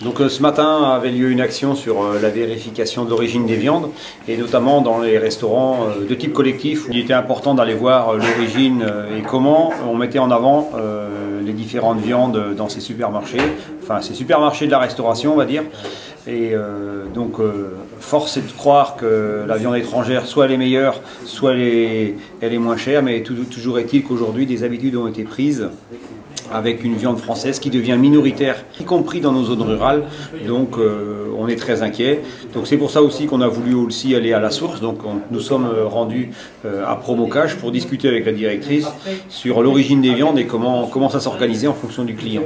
Donc ce matin avait lieu une action sur la vérification de l'origine des viandes et notamment dans les restaurants de type collectif où il était important d'aller voir l'origine et comment on mettait en avant les différentes viandes dans ces supermarchés, enfin ces supermarchés de la restauration on va dire. Et donc force est de croire que la viande étrangère soit elle est meilleure, soit elle est moins chère, mais toujours est-il qu'aujourd'hui des habitudes ont été prises avec une viande française qui devient minoritaire, y compris dans nos zones rurales. Donc on est très inquiet. Donc c'est pour ça aussi qu'on a voulu aussi aller à la source. Donc nous sommes rendus à Promocage pour discuter avec la directrice sur l'origine des viandes et comment ça s'organisait en fonction du client.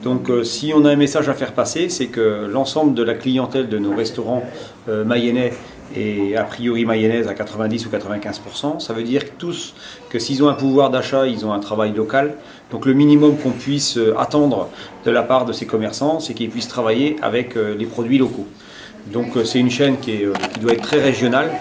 Donc si on a un message à faire passer, c'est que l'ensemble de la clientèle de nos restaurants mayennais et a priori mayonnaise à 90 ou 95%, ça veut dire tous que s'ils ont un pouvoir d'achat, ils ont un travail local. Donc le minimum qu'on puisse attendre de la part de ces commerçants, c'est qu'ils puissent travailler avec les produits locaux. Donc c'est une chaîne qui doit être très régionale,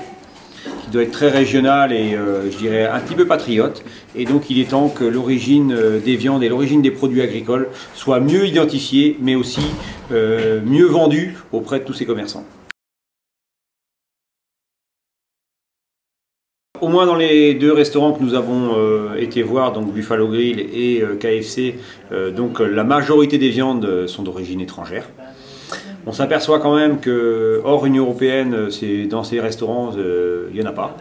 et je dirais un petit peu patriote. Et donc il est temps que l'origine des viandes et l'origine des produits agricoles soient mieux identifiées, mais aussi mieux vendues auprès de tous ces commerçants. Au moins dans les deux restaurants que nous avons été voir, donc Buffalo Grill et KFC, donc la majorité des viandes sont d'origine étrangère. On s'aperçoit quand même que hors Union Européenne, dans ces restaurants, il n'y en a pas.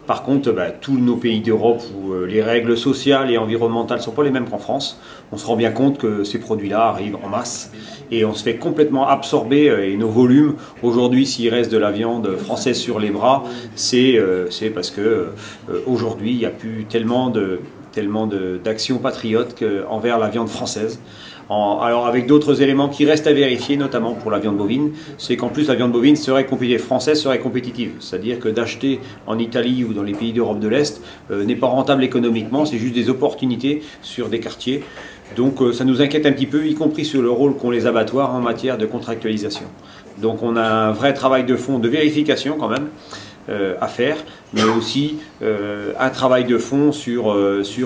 Par contre, tous nos pays d'Europe où les règles sociales et environnementales ne sont pas les mêmes qu'en France, on se rend bien compte que ces produits-là arrivent en masse et on se fait complètement absorber. Et nos volumes, aujourd'hui, s'il reste de la viande française sur les bras, c'est parce que aujourd'hui, il n'y a plus tellement d'actions patriotes envers la viande française. Alors avec d'autres éléments qui restent à vérifier, notamment pour la viande bovine, c'est qu'en plus la viande bovine française serait compétitive. C'est-à-dire que d'acheter en Italie ou dans les pays d'Europe de l'Est n'est pas rentable économiquement, c'est juste des opportunités sur des quartiers. Donc ça nous inquiète un petit peu, y compris sur le rôle qu'ont les abattoirs en matière de contractualisation. Donc on a un vrai travail de fond, de vérification quand même, à faire, mais aussi un travail de fond sur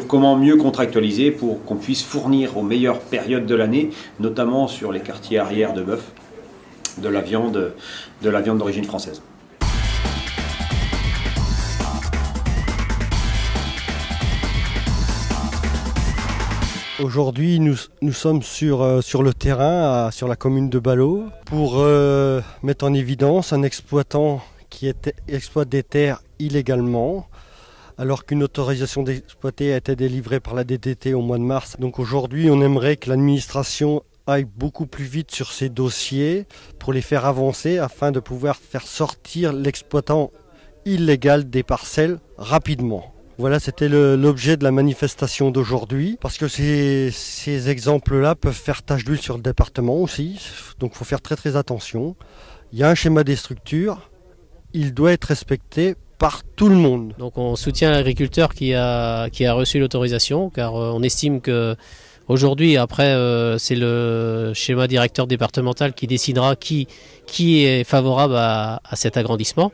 comment mieux contractualiser pour qu'on puisse fournir aux meilleures périodes de l'année, notamment sur les quartiers arrière de bœuf, de la viande d'origine française. Aujourd'hui, nous sommes sur le terrain, sur la commune de Ballot, pour mettre en évidence un exploitant qui exploite des terres illégalement, alors qu'une autorisation d'exploiter a été délivrée par la DDT au mois de mars. Donc aujourd'hui, on aimerait que l'administration aille beaucoup plus vite sur ces dossiers pour les faire avancer afin de pouvoir faire sortir l'exploitant illégal des parcelles rapidement. Voilà, c'était l'objet de la manifestation d'aujourd'hui, parce que ces exemples-là peuvent faire tache d'huile sur le département aussi, donc il faut faire très très attention. Il y a un schéma des structures, il doit être respecté par tout le monde. Donc on soutient l'agriculteur qui a reçu l'autorisation, car on estime que aujourd'hui, après, c'est le schéma directeur départemental qui décidera qui est favorable à cet agrandissement.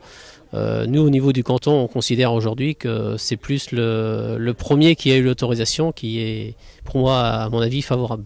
Nous, au niveau du canton, on considère aujourd'hui que c'est plus le premier qui a eu l'autorisation qui est, pour moi, à mon avis, favorable.